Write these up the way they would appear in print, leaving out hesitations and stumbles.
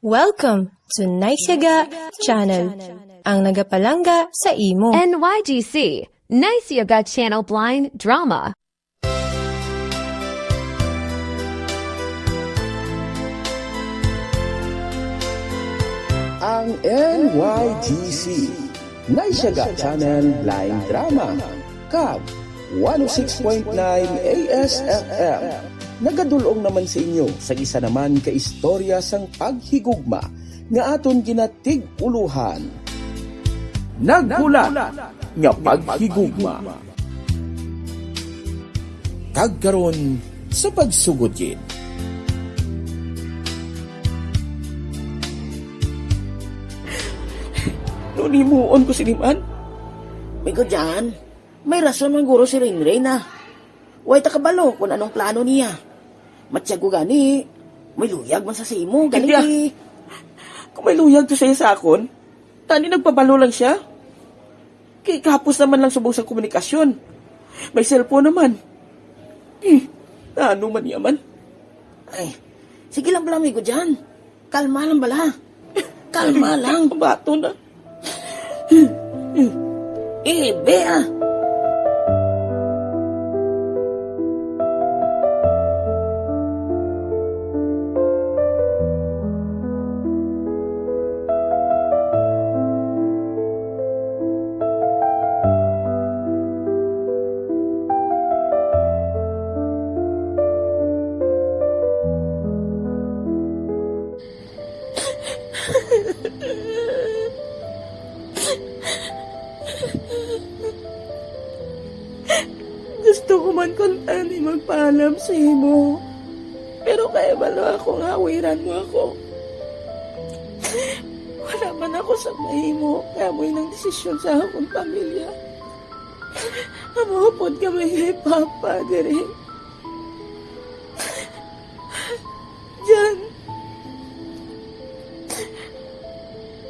Welcome to Naisyaga Channel, ang nagapalangga sa imo. NYGC, Nice Yoga Channel Blind Drama. Ang NYGC, Naisyaga Channel Blind Drama, KAB 106.9 ASFM. Nagadulong naman sa inyo sa isa naman ka istorya sang paghigugma nga aton ginatig uluhan. Nagbulat nga paghigugma. Kagkaron sa pagsugod. Nunimuon ko si Liman. May ko dyan, may rason man guro si Rinray na. Huwag takabalo kung anong plano niya. Matsyago gani, may luyag man sa simo, galing Hindi Kung may luyag to sa'yo sa akon, tani nagpabalo lang siya. Kay kapos naman lang subong sa komunikasyon. May cellphone naman. Ano man yaman? Ay, sige lang pala may ko dyan. Kalma lang bala. Kalma lang. Bato na. Bea. Gusto ko man kung tani magpaalam sa imo. Pero kaya balo ako nga awiran mo ako. Wala man ako sa mahimo. Kaya mo'y nang desisyon sa akong pamilya. Amupod kami kay Papa, dire. Diyan.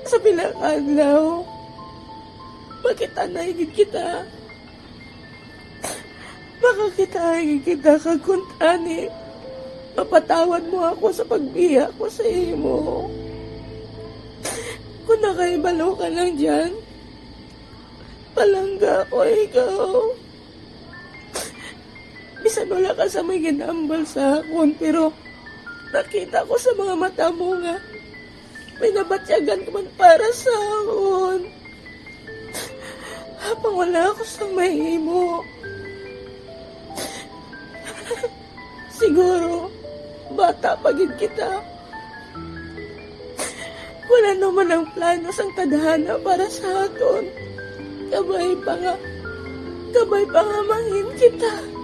Sa bilang adlaw, bakit anay kita? Baka kita kaguntani. Mapatawad mo ako sa pagbiya ko sa imo. Kung nakaibalo ka lang dyan, palangga ko ikaw. Bisan wala ka sa may ginambal sa akon, pero nakita ko sa mga mata mo nga, may nabatyagan ka man para sa akon. Habang wala ako sa may imo. Siguro, bata pagid kita. Wala naman ang plano sang tadhana para sa aton. Kabay pa nga mangin kita.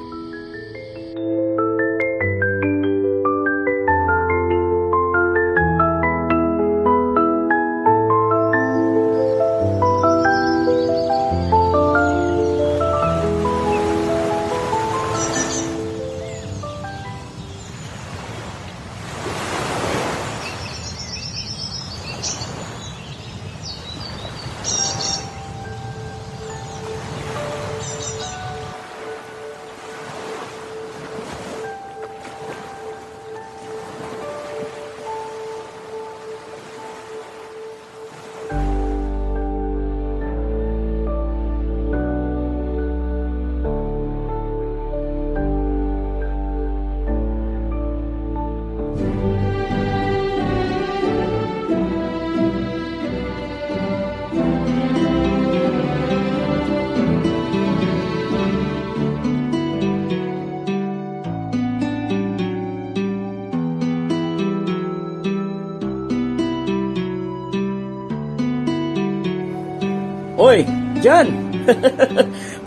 Oy, Jan!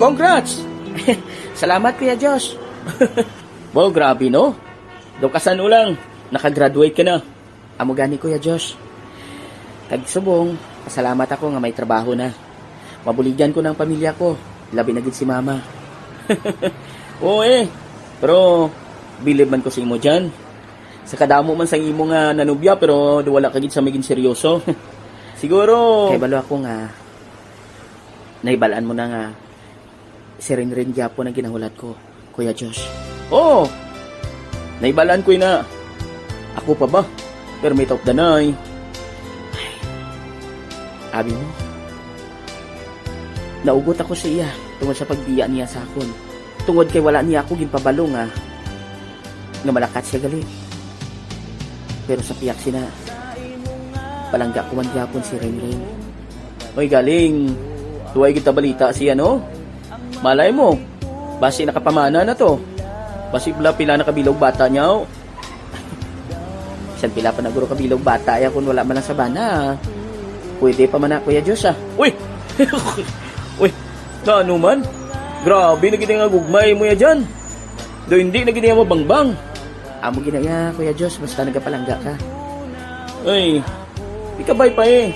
Congrats! Salamat, Kuya Josh. Wow, grabe, no? Do kasan ulang, nakagraduate ka na. Amo gani, Kuya Josh. Tagsubong, pasalamat ako nga may trabaho na. Mabuligyan ko ng pamilya ko, labi na gid si Mama. Oo pero bilib man ko sa imo dyan. Sa kadamo man sa imo nga nanubya, pero wala ka gid sa maging seryoso. Siguro, kay balo ako nga, naibalaan mo na nga si Rinrin Gyapo na ginahulat ko, Kuya Josh. Oo, naibalaan ko na. Ako pa ba? Permit of the night. Abi mo, naugot ako sa iya tungod sa pagbiya niya sa akon. Tungod kay wala niya ako ginpabalo nga malakat siya gali. Pero sa piyak sina, palangga kuman gyapon si Renren. Oy galing, tuway kita balita siya no? Malay mo, basi nakapamana na to. Basi pila nakabilog bata niya oh. San pila pa naguro kabilog bata ya kung wala man lang sa bana. Pwede pa man na, Kuya Diyos, ah. Uy! Uy, na ano man? Grabe, naging nga gugmay mo ya dyan. Do hindi, naging nga mabangbang. Amo ginaya, Kuya Diyos, basta nagapalangga ka. Ay, ikabay pa eh.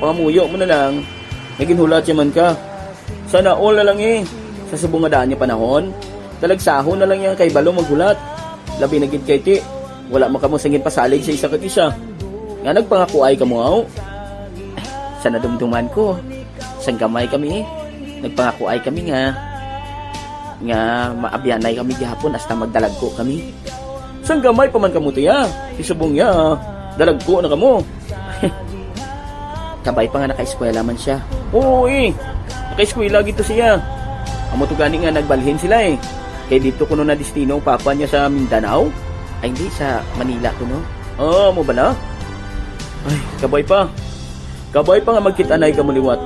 Pangamuyo mo na lang, naging hulat yaman ka. Sana all na lang eh. Sa subungadaan niya panahon, talagsahon na lang yan kay Balo maghulat. Labi naging kay Ti, wala makamusangin pasalig sa isa kat isa. Nga nagpangako ay ka mo, aw. Sa nadumduman ko, sang gamay kami eh. Nagpangako ay kami nga maabyanay kami gihapon hasta magdalag ko kami. Sang gamay pa man kamuti ya, isubong ya, dalag ko na kamo. Kabay pa nga naka-eskwela man siya. Oo eh, naka-eskwela gito siya. Amo to gani nga nagbalhin sila eh. Kaya dito kuno na destino ang papa niya sa Mindanao. Ay hindi, sa Manila kuno. Oh, mo ba na? Ay, kabay pa. Kabay pa nga magkitanay ka muliwat.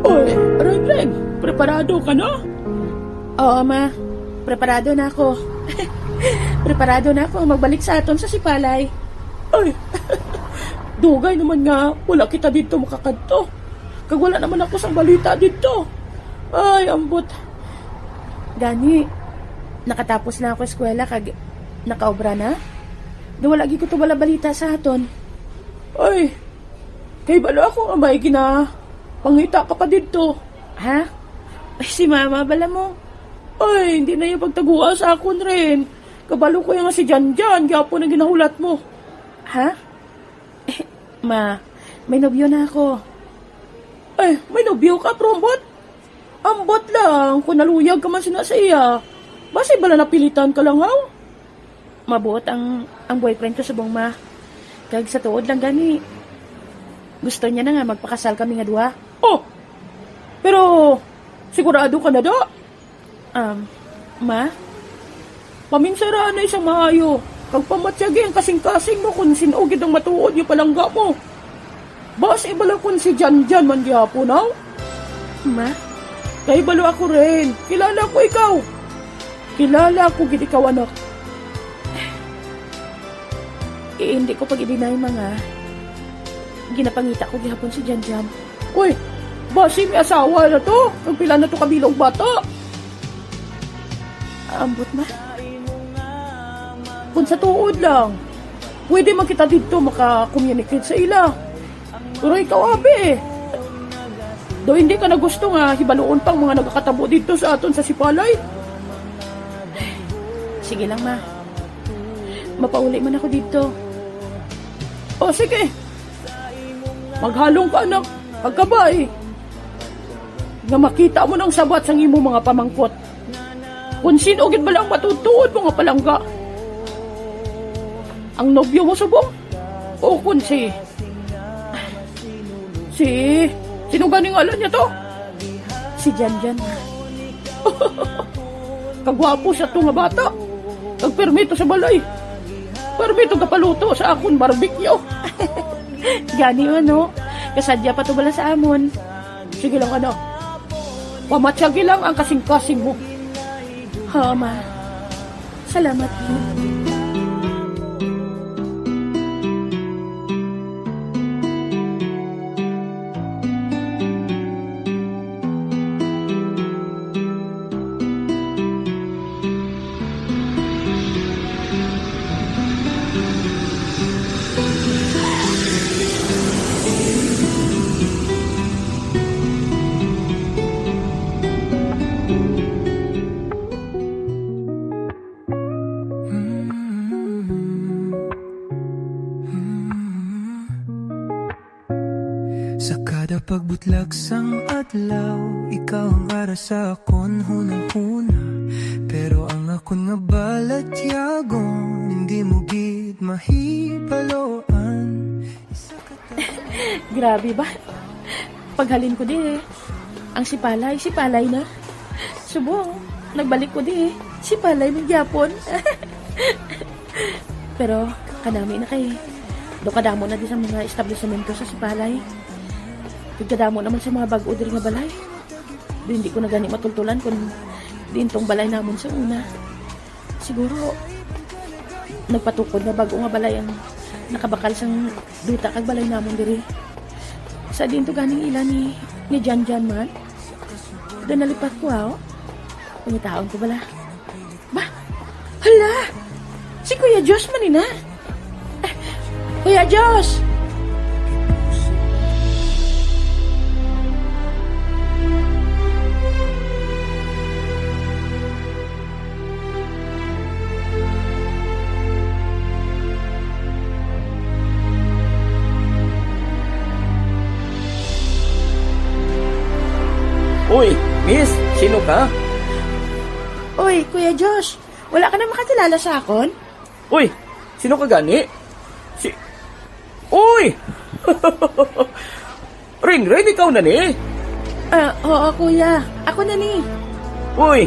Oy, Ren, preparado ka na? Oo, ma. Preparado na ako. Preparado na ako magbalik sa aton sa Sipalay. Ay, dugay naman nga, wala kita dito makakadto. Kag wala naman ako sa balita dito. Ay, ambot. Gani, nakatapos na ako eskwela kag nakaobra na. Di wala gi ko to wala balita sa aton. Ay, kay bala ako nga may pangita ka pa dito. Ha? Ay, si mama, bala mo. Ay, hindi na yung pagtaguan sa akon rin. Kabalo ko yung si Janjan, gapo na ginahulat mo. Ha? Ma, may nobyo na ako. Ay, may nobyo ka, prombot? Ambot lang, kung naluyag ka man sa iya. Basi bala napilitan ka lang, haw? Mabuot ang boyfriend ko sa ma. Kag sa tuod lang gani. Gusto niya na nga magpakasal kami nga duha. Oh, pero sigurado ka na da? Ma? Paminsaraan na isang maayo. Kag pamatyagi ang kasing-kasing mo kung sinugid ang matuod yung palangga mo. Bas ibala kung si Janjan man gihapon, haw? Ma? Kay balo ako rin. Kilala ko ikaw. Kilala ko gid ikaw, anak. Hindi ko pag-i-deny mga ginapangita ko gihapon si Janjan. Uy, basi may asawa na to. Kag pila na to kabilog bata. Ambot ma? Kung sa tuod lang, pwede man kita dito maka-communicate sa ila. Pero ikaw, abi, do hindi ka na gusto nga hibaluon pang mga nagkakatabo dito sa aton sa Sipalay. Sige lang ma. Mapauli man ako dito. O sige, maghalong ka anak, pagkabay. Nga makita mo ng sabat sa imo mga pamangkot. Kung sino gid ba lang matutuod mga palangga. Ang nobyo mo subong? O kung sino ganing alam niya to? Si Janjan. Kagwapo siya to nga bata. Kagpermito sa balay. Permito ka paluto sa akong barbecue. Gani ano? Kasadya pa to bala sa amon. Sige lang anak. Pamatyagi lang ang kasing-kasing mo. Ha, ma. Salamat po. laksang adlaw, ikaw ang ara sa akon hunang-huna. Pero ang akon nga balat yagon, hindi mo gid mahibaloan. Grabe ba? Paghalin ko di ang sipalay na. Subong, nagbalik ko di sipalay ng Japon. Pero kanami na kay do kadamo na di sa mga establishmento sa sipalay. Kadamo naman sa mga bag-o diri nga balay. Di hindi ko na gani matultulan kung diin tong balay namon sa una. Siguro nagpatukod na bago nga balay ang nakabakal sang duta kag balay namon diri. Sa din to ganing ila ni Jan man. Da nalipat ko aw. Pangitaon ko bala. Ba? Hala! Si Kuya Josh man ina. Kuya Josh! Uy, miss, sino ka? Oy, Kuya Josh, wala ka na makakilala sa akon? Uy, sino ka gani? Uy! Ring, ikaw na ni? Oo, Kuya. Ako na ni. Uy!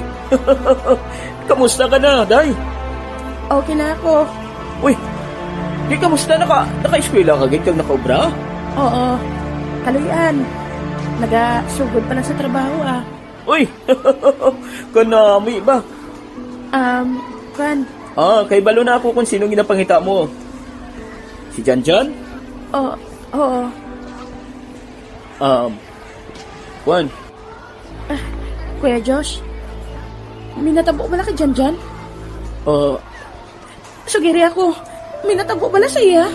Kamusta ka na, day? Okay na ako. Uy! Di kamusta? Naka-eskwela ka, kang nakaubra? Oo. Kaluyan. Nagasugod pa lang sa trabaho, ah. Uy! Kanami ba? Kwan. Kay balo na ako kung sinong ginapangita mo. Si Janjan? Oo. Kwan. Kuya Josh, minatabo bala ka Janjan? Sugiri ako, minatabo bala sa iya?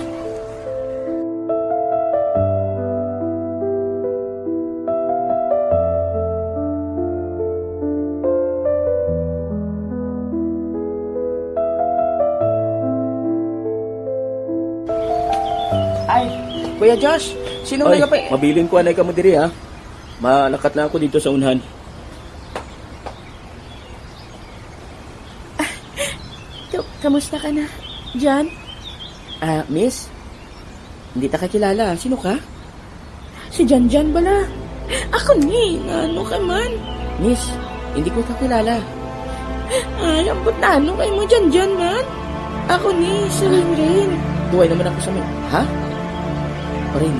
Ay, Kuya Josh, sino Oy, nga pa? Mabilin ko anay ka mo diri ha. Malakat na ako dito sa unhan. Kamusta ka na, Jan? Miss? Hindi ta kakilala. Sino ka? Si Janjan bala. Ako ni, ano ka man? Miss, hindi ko kakilala. Ay, ambot na ano kayo mo Janjan man? Ako ni, si Rin. Duway naman ako sa may... Ha? Rin?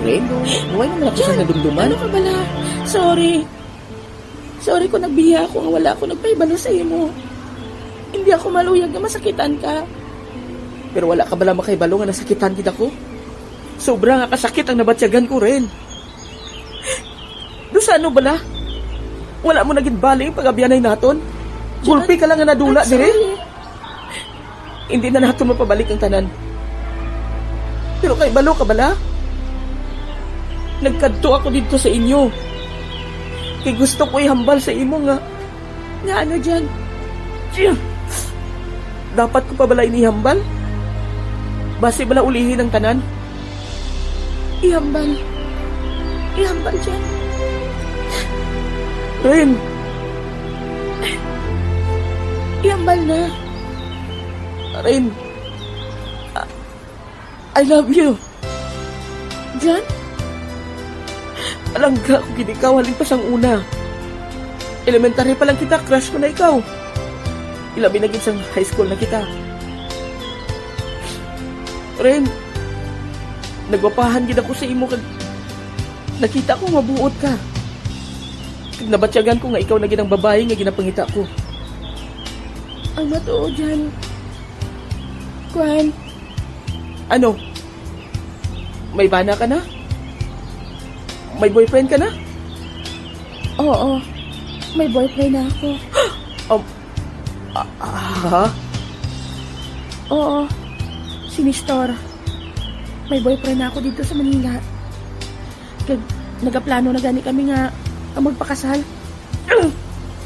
Duway naman ako sa nadumduman? Ano ka bala? Sorry kung nagbiya ako nga wala ako nagpaibalo sa imo. Hindi ako maluyag na masakitan ka. Pero wala ka bala makaibalo nga nasakitan kita ko? Sobra nga kasakit ang nabatsyagan ko rin. Do sa ano bala? Wala mo naging bali yung pag-abyanay naton? Gulpi ka lang nga nadula dire? Hindi na natin mapabalik ang tanan. Pero kay balo ka bala? Nagkadto ako dito sa inyo. Kay gusto ko ihambal sa imo nga. Nga ano dyan? Dapat ko pa bala inihambal? Base bala ulihin ang tanan? Ihambal dyan. Ren, Ihambal na. Ren, I love you. Jan? Alangga ko gid ikaw halin pa sang una. Elementary pa lang kita, crush ko na ikaw. Ilabi na gid sang high school na kita. Ren, nagwapahan gid ako sa imo kag nakita ko mabuot ka. Kag nabatsyagan ko nga ikaw na gid ang babae nga ginapangita ko. Ang matuo dyan. Kwan, Ano? May bana ka na? May boyfriend ka na? oo. May boyfriend na ako. Ha? Oo. Si Nestor. May boyfriend na ako dito sa Manila. Kag nagaplano na gani kami nga magpakasal.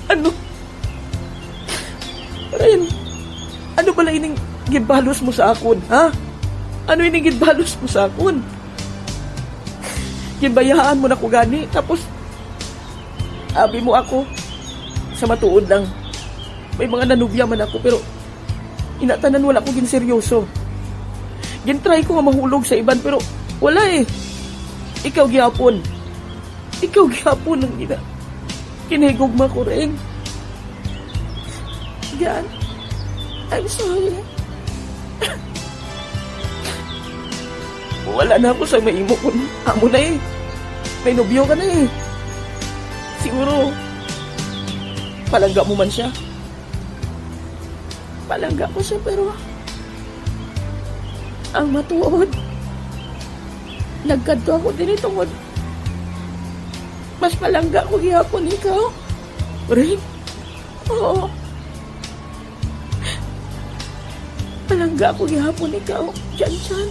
Ano? Ren, ano bala ining gibalos mo sa akon, ha? Ano ining gibalos mo sa akon? Ginbayaan mo na ko gani. Tapos, abi mo ako. Sa matuod lang. May mga nanubya man ako, pero inatanan wala ko ginseryoso. Gintry ko nga mahulog sa iban, pero wala eh. Ikaw gihapon. Ikaw gihapon ang kinahigugma ko rin. Jan, I'm sorry. Wala na ako sa maimo ko. Amo na eh. May nobyo ka na eh. Siguro, palangga mo man siya. Palangga ko siya, pero ang matuod, nagkadto ako din itungod. Mas palangga ko gihapon ikaw. Rin? Oo. Palangga ko gihapon ikaw. Diyan.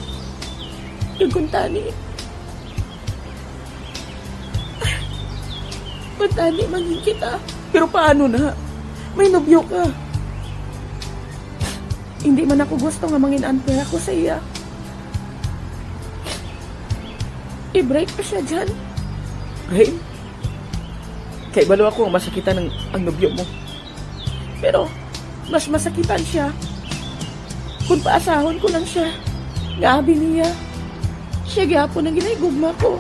Iguntani. Matani mangin kita. Pero paano na? May nobyo ka. Hindi man ako gusto nga mangin-unfair ako sa iya. I-break pa siya dyan. Rain? Kay balo ako ang masakitan ng ang nobyo mo. Pero, mas masakitan siya kung paasahon ko lang siya. Gabi niya. Siya gyapon ang ginahigugma ko.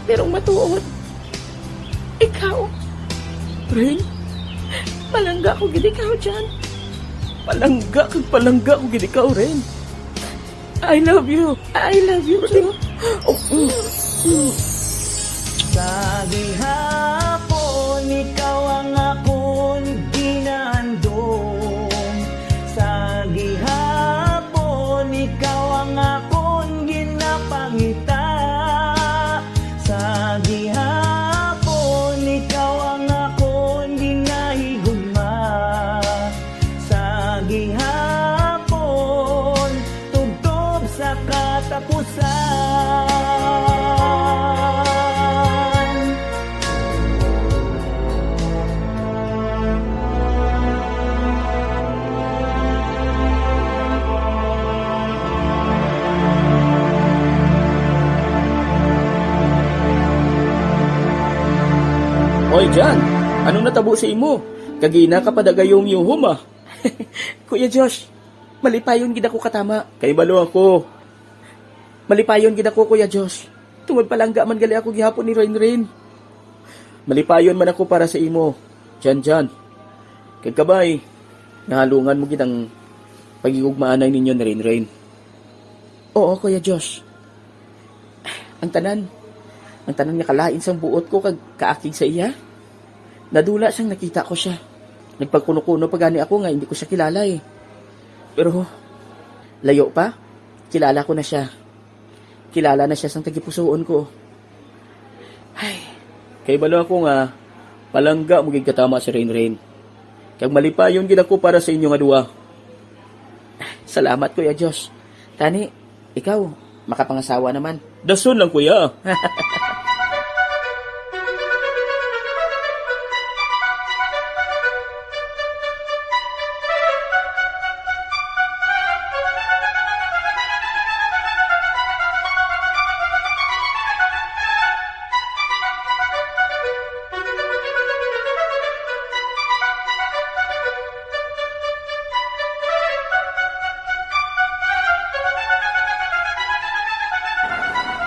Pero matuod, ikaw, Rain, palangga ko gid ikaw dyan. Palangga ko gid ikaw, Rain. I love you. I love you too. Oh, Sa gihapon, ikaw ang akong ginandong. Sa gihapon, ikaw ang akong ginapangita. Sa gihapon, ikaw ang akong ginahigugma. Sa gihapon, tugtog sa katapusan. Oy, Jan, anong natabo sa imo? Kagina ka padagayong yuhom ah. Kuya Josh, malipayon gid ako katama. Kay balo ako. Malipayon gid ako, Kuya Josh. Tungod palangga man gali ako gihapon ni Rain. Malipayon man ako para sa imo. Jan. Kay kabay, nahalungan mo gid ang pagigugmaanay ninyo ni Rain. Oo, Kuya Josh. Ang tanan nga kalain sang buot ko kag kaakig sa iya. Nadula siyang nakita ko siya. Nagpagkuno-kuno pa gani ako nga hindi ko siya kilala eh. Pero layo pa, kilala ko na siya. Kilala na siya sang tagipusoon ko. Ay, kay balo ako nga palangga mo gid katama si Rain. Kag malipayon gid ako para sa inyo nga duwa. Salamat, Kuya Josh. Tani, ikaw makapangasawa naman. Dason lang, kuya.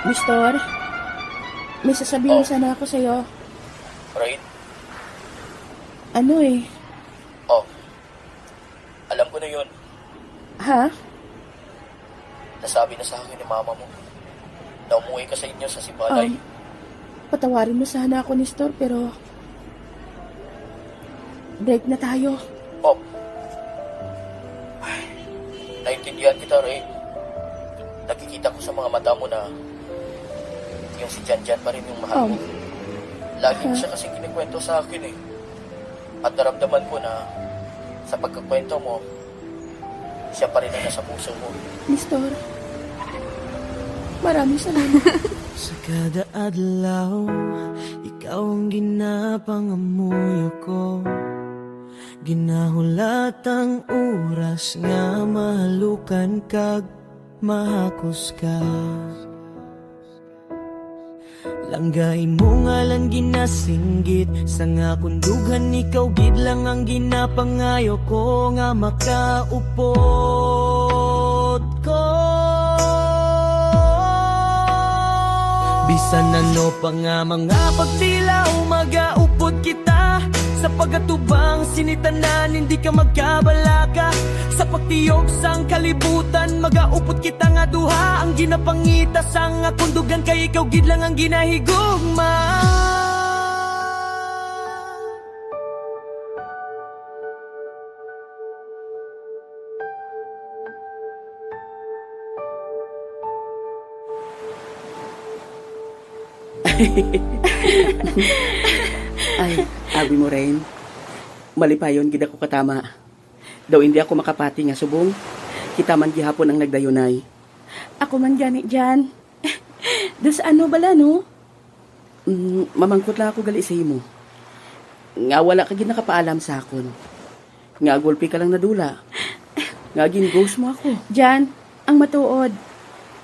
Mister, may sasabihin sana ako sa'yo. Rain? Ano eh? Oh, alam ko na yun. Ha? Nasabi na sa akin ni mama mo na umuwi ka sa inyo sa Sibalay. Patawarin mo sana ako, Nestor, pero break na tayo. Oh, naintindihan kita, Rain. Nakikita ko sa mga mata mo na yung si Jan pa rin yung mahal mo. Lagi siya kasi kinikwento sa akin eh. At naramdaman ko na sa pagkakwento mo, siya pa rin ang nasa puso mo. Nestor, maraming salamat. Sa kada adlaw, ikaw ang ginapangamuyo ko. Ginahulat ang oras nga mahalukan kag mahakos ka. Langgain mo nga lang ginasinggit sa nga kundugan, ikaw gid lang ang ginapangayo ko nga makaupod ko. Bisan ano pa nga mga pagtilaw, magaupod kita sa pagatubang sinitanan, hindi ka magkabalaka sa pagtiyog sang kalibutan, magaupod kita nga duha ang ginapangita sa nga kundugan, kay ikaw gid lang ang ginahigugma. Ay, abi mo rin. Malipayon gid ako katama. Daw hindi ako makapati nga subong. Kita man gihapon ang nagdayunay. Ako man gani dyan. Das ano bala, no? Mamangkot lang ako gali sa imo. Nga wala ka gid nakapaalam sa akon. Nga gulpi ka lang nadula. Nga gin-ghost mo ako. Dyan, ang matuod.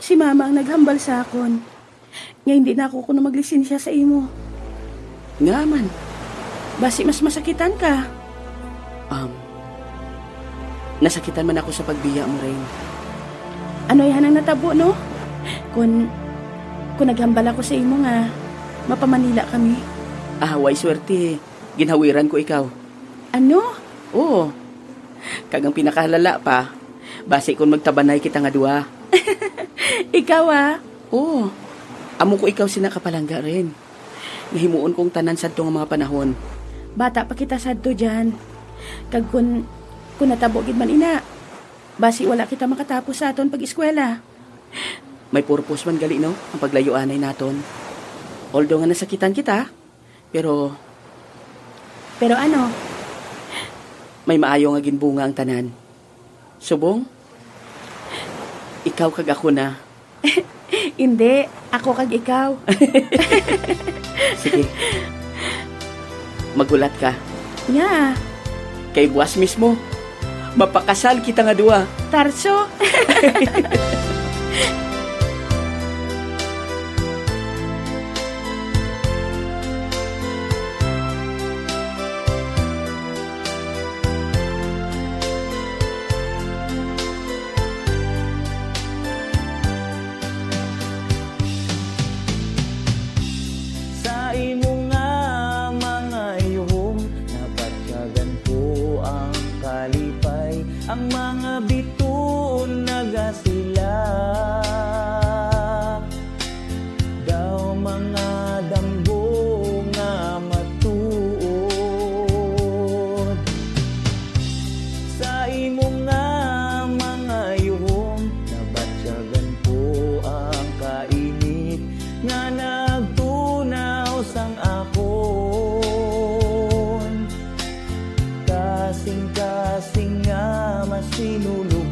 Si mama ang naghambal sa akon. Nga hindi na ako kuno maglisensya sa imo. Nga man. Basi mas masakitan ka. Nasakitan man ako sa pagbiya mo rin. Ano yan ang natabo, no? Kung naghambal ako sa imo nga, mapamanila kami. Way swerte. Ginhawiran ko ikaw. Ano? Oo. Kagang pinakahalala pa. Basi kung magtabanay kita nga duwa. Ikaw Oo. Amo ko ikaw sinakapalangga rin. Nahimuon kong tanan sa nga mga panahon. Bata pa kita sadto dyan. Kag kung natabo gid man ina, basi wala kita makatapos sa aton pag-eskwela. May purpose man gali, no? Ang paglayuanay naton. Although nga nasakitan kita, pero ano? may maayo nga ginbunga ang tanan. Subong, ikaw kag ako na. Hindi, ako kag ikaw. Sige. Magulat ka. Nya, Kay buwas mismo, mapakasal kita nga duwa. Tarso. Sa imo nga mga iyong napatyagan ko ang kalipay, ang mga biton nagasila. Daw mga damgo nga matuod. Sa imo nga mga iyong napatyagan ko ang kainit nga nagtunaw sang akon. Kasing-kasing nga masinulugon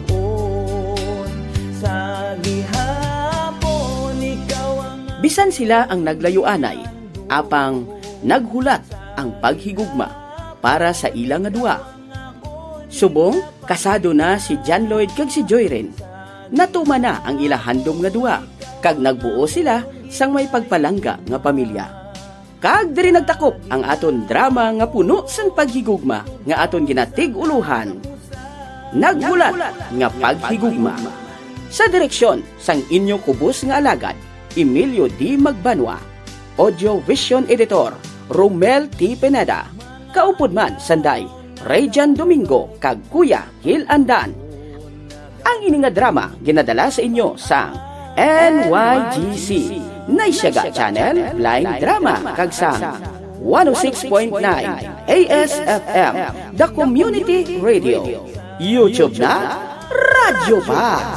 sa gihapon, ikaw ang Bisan sila ang naglayuanay, apang naghulat ang paghigugma para sa ilang nga duwa. Subong, kasado na si John Lloyd kag si Joy rin. Natuma na ang ilahandom nga duwa, kag nagbuo sila sang may pagpalangga nga pamilya. Kag diri nagtakop ang aton drama nga puno sang paghigugma nga aton ginatig-uluhan. Naghulat nga paghigugma. Sa direksyon sang inyo kubos nga alagad, Emilio D. Magbanwa. Audio Vision Editor, Romel T. Pineda. Kaupod man sanday, Rayjan Domingo kag Kuya Gil Andan. Ang ini nga drama ginadala sa inyo sang NYGC Naisyaga Channel Blind Drama kag sang 106.9 ASFM The Community Radio. YouTube na Radyo pa.